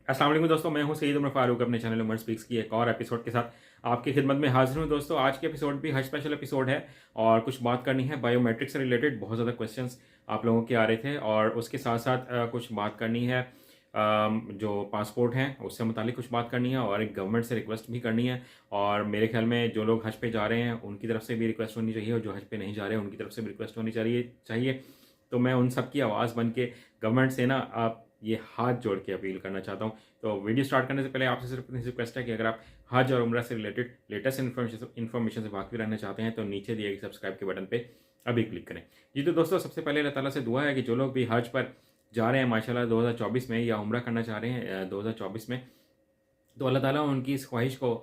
अस्सलाम वालेकुम दोस्तों, मैं हूं सईद उमर फारूक अपने चैनल उमर स्पीक्स की एक और एपिसोड के साथ आपकी खिदमत में हाजिर हूं। दोस्तों आज के एपिसोड भी हज स्पेशल एपिसोड है और कुछ बात करनी है बायोमेट्रिक से रिलेटेड। बहुत ज़्यादा क्वेश्चंस आप लोगों के आ रहे थे और उसके साथ साथ कुछ बात करनी है। जो पासपोर्ट हैं उससे मुतालिक कुछ बात करनी है और एक गवर्नमेंट से रिक्वेस्ट भी करनी है। और मेरे ख्याल में जो लोग हज पे जा रहे हैं उनकी तरफ से भी रिक्वेस्ट होनी चाहिए और जो हज पे नहीं जा रहे हैं उनकी तरफ से भी रिक्वेस्ट होनी चाहिए। तो मैं उन सब की आवाज़ बन के गवर्नमेंट से ना आप ये हाथ जोड़ के अपील करना चाहता हूँ। तो वीडियो स्टार्ट करने से पहले आपसे सिर्फ इतनी रिक्वेस्ट है कि अगर आप हज और उम्रा से रिलेटेड लेटेस्ट इन्फॉर्मेशन से वाकिफ रहना चाहते हैं तो नीचे दिए गए सब्सक्राइब के बटन पे अभी क्लिक करें। जी तो दोस्तों, सबसे पहले अल्लाह ताला से दुआ है कि जो लोग भी हज पर जा रहे हैं माशाल्लाह 2024 में या उम्रा करना चाह रहे हैं 2024 में, तो अल्लाह ताला उनकी इस ख्वाहिश को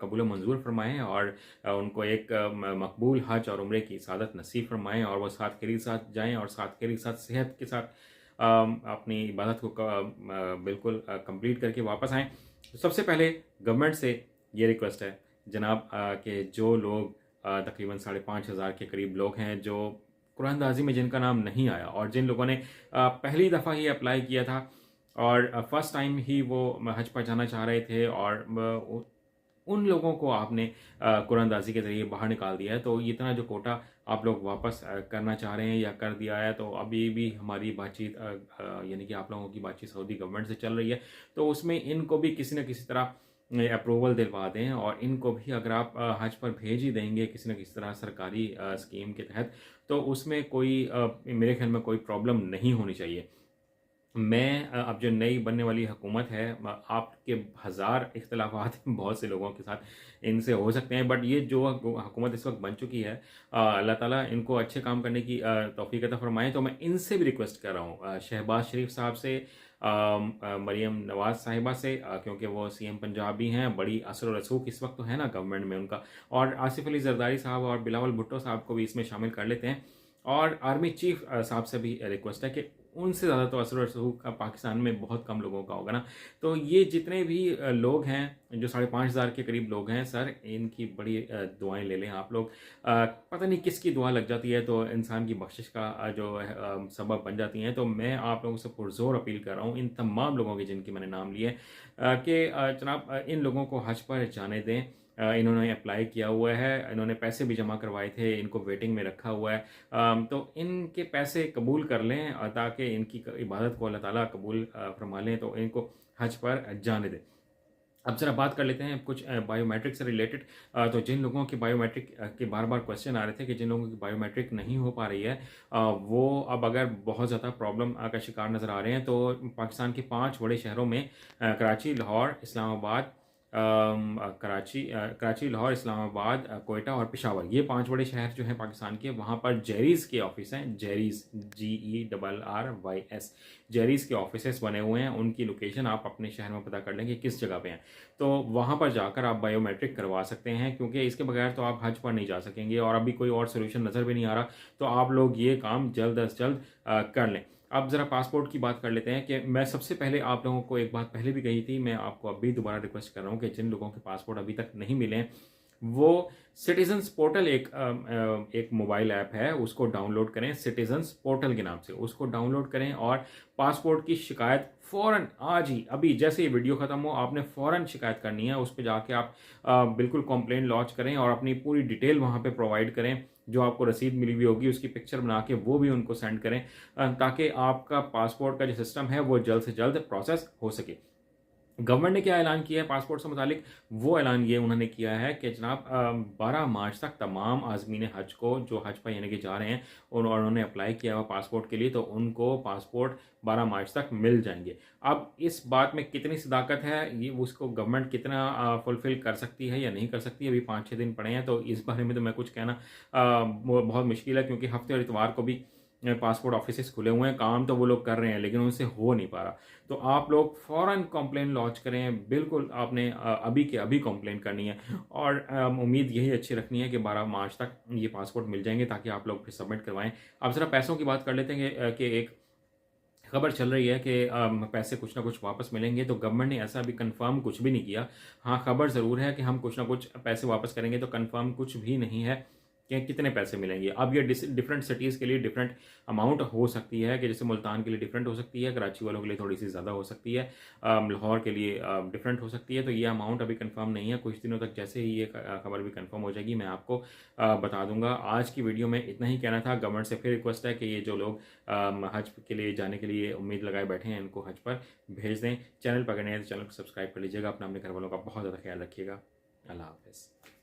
कबूल मंजूर फरमाएँ और उनको एक मकबूल हज और उम्रे की सादत नसीब फरमाएँ और वो साथ के साथ जाएँ और साथ के साथ सेहत के साथ अपनी इबादत को बिल्कुल कंप्लीट करके वापस आएँ। तो सबसे पहले गवर्नमेंट से ये रिक्वेस्ट है जनाब कि जो लोग तकरीबन 5,500 के करीब लोग हैं जो कुरानदाजी में जिनका नाम नहीं आया और जिन लोगों ने पहली दफ़ा ही अप्लाई किया था और फर्स्ट टाइम ही वो हज पर जाना चाह रहे थे और उन लोगों को आपने कुरानदाजी के ज़रिए बाहर निकाल दिया है। तो इतना जो कोटा आप लोग वापस करना चाह रहे हैं या कर दिया है, तो अभी भी हमारी बातचीत यानी कि आप लोगों की बातचीत सऊदी गवर्नमेंट से चल रही है। तो उसमें इनको भी किसी न किसी तरह अप्रूवल दिलवा दें और इनको भी अगर आप हज पर भेज ही देंगे किसी न किसी तरह सरकारी स्कीम के तहत, तो उसमें कोई मेरे ख्याल में कोई प्रॉब्लम नहीं होनी चाहिए। मैं अब जो नई बनने वाली हुकूमत है आपके हज़ार इख्तलाफात बहुत से लोगों के साथ इनसे हो सकते हैं, बट ये जो हुकूमत इस वक्त बन चुकी है अल्लाह ताला इनको अच्छे काम करने की तौफीक अता फरमाए। तो मैं इनसे भी रिक्वेस्ट कर रहा हूँ शहबाज शरीफ साहब से, मरीम नवाज़ साहिबा से, क्योंकि वो सीएम पंजाब भी हैं, बड़ी असर और रसूख इस वक्त तो है ना गवर्नमेंट में उनका, और आसिफ अली जरदारी साहब और बिलावल भुट्टो साहब को भी इसमें शामिल कर लेते हैं। और आर्मी चीफ साहब से भी रिक्वेस्ट है कि उनसे ज़्यादा तो असर और रसूख का पाकिस्तान में बहुत कम लोगों का होगा ना। तो ये जितने भी लोग हैं जो 5,500 के करीब लोग हैं सर, इनकी बड़ी दुआएं ले लें आप लोग। पता नहीं किसकी दुआ लग जाती है तो इंसान की बख्शिश का जो है सबब बन जाती हैं। तो मैं आप लोगों से पुरजोर अपील कर रहा हूँ इन तमाम लोगों के जिनके मैंने नाम लिए कि जनाब इन लोगों को हज पर जाने दें। इन्होंने अप्लाई किया हुआ है, इन्होंने पैसे भी जमा करवाए थे, इनको वेटिंग में रखा हुआ है। तो इनके पैसे कबूल कर लें ताकि इनकी इबादत को अल्लाह ताला कबूल फरमा लें, तो इनको हज पर जाने दें। अब ज़रा बात कर लेते हैं कुछ बायोमेट्रिक से रिलेटेड। तो जिन लोगों की बायोमेट्रिक के बार बार क्वेश्चन आ रहे थे कि जिन लोगों की बायोमेट्रिक नहीं हो पा रही है वो अब अगर बहुत ज़्यादा प्रॉब्लम का शिकार नज़र आ रहे हैं, तो पाकिस्तान के 5 बड़े शहरों में कराची, लाहौर, इस्लामाबाद, कराची, लाहौर, इस्लामाबाद, कोयटा और पेशावर, ये 5 बड़े शहर जो हैं पाकिस्तान के, वहाँ पर जेरीज़ के ऑफिस हैं। जेरीज़ GERRYS जेरीज़ के ऑफिस बने हुए हैं। उनकी लोकेशन आप अपने शहर में पता कर लेंगे किस जगह पे हैं, तो वहाँ पर जाकर आप बायोमेट्रिक करवा सकते हैं, क्योंकि इसके बगैर तो आप हज पर नहीं जा सकेंगे और अभी कोई और सोल्यूशन नज़र भी नहीं आ रहा। तो आप लोग ये काम जल्द अज जल्द कर लें। अब ज़रा पासपोर्ट की बात कर लेते हैं कि मैं सबसे पहले आप लोगों को एक बात पहले भी कही थी, मैं आपको अभी दोबारा रिक्वेस्ट कर रहा हूँ कि जिन लोगों के पासपोर्ट अभी तक नहीं मिले वो सिटीजन्स पोर्टल एक मोबाइल ऐप है, उसको डाउनलोड करें। सिटीजन्स पोर्टल के नाम से उसको डाउनलोड करें और पासपोर्ट की शिकायत फ़ौरन आज ही अभी जैसे ये वीडियो ख़त्म हो आपने फ़ौरन शिकायत करनी है। उस पर जाके आप बिल्कुल कंप्लेंट लॉन्च करें और अपनी पूरी डिटेल वहाँ पे प्रोवाइड करें। जो आपको रसीद मिली हुई होगी उसकी पिक्चर बना के वो भी उनको सेंड करें ताकि आपका पासपोर्ट का जो सिस्टम है वो जल्द से जल्द प्रोसेस हो सके। गवर्नमेंट ने क्या ऐलान किया है पासपोर्ट से मुतालिक, वो ऐलान ये उन्होंने किया है कि जनाब 12 मार्च तक तमाम आज़मीन हज को जो हज पर यानी कि जा रहे हैं और उन्होंने अप्लाई किया हुआ पासपोर्ट के लिए, तो उनको पासपोर्ट 12 मार्च तक मिल जाएंगे। अब इस बात में कितनी सदाकत है, ये उसको गवर्नमेंट कितना फुलफ़िल कर सकती है या नहीं कर सकती, अभी 5-6 दिन पड़े हैं, तो इस बारे में तो मैं कुछ कहना बहुत मुश्किल है, क्योंकि हफ्ते और इतवार को भी पासपोर्ट ऑफिस खुले हुए हैं, काम तो वो लोग कर रहे हैं लेकिन उनसे हो नहीं पा रहा। तो आप लोग फ़ौरन कंप्लेंट लॉन्च करें, बिल्कुल आपने अभी के अभी कंप्लेंट करनी है और उम्मीद यही अच्छी रखनी है कि 12 मार्च तक ये पासपोर्ट मिल जाएंगे ताकि आप लोग फिर सबमिट करवाएं। अब ज़रा पैसों की बात कर लेते हैं कि एक खबर चल रही है कि पैसे कुछ ना कुछ वापस मिलेंगे, तो गवर्नमेंट ने ऐसा अभी कंफर्म कुछ भी नहीं किया। हाँ, खबर ज़रूर है कि हम कुछ ना कुछ पैसे वापस करेंगे, तो कंफर्म कुछ भी नहीं है। कि कितने पैसे मिलेंगे। अब ये डिफरेंट सिटीज़ के लिए डिफरेंट अमाउंट हो सकती है, कि जैसे मुल्तान के लिए डिफरेंट हो सकती है, कराची वालों के लिए थोड़ी सी ज़्यादा हो सकती है, लाहौर के लिए डिफरेंट हो सकती है। तो ये अमाउंट अभी कंफर्म नहीं है, कुछ दिनों तक जैसे ही ये खबर भी कंफर्म हो जाएगी मैं आपको बता दूंगा। आज की वीडियो में इतना ही कहना था। गवर्नमेंट से फिर रिक्वेस्ट है कि ये जो लोग हज के लिए जाने के लिए उम्मीद लगाए बैठे हैं इनको हज पर भेज दें। चैनल पर अगर नए हैं तो चैनल को सब्सक्राइब कर लीजिएगा। अपना अपने घर वालों का बहुत ज़्यादा ख्याल रखिएगा। अल्लाह हाफ़िज़।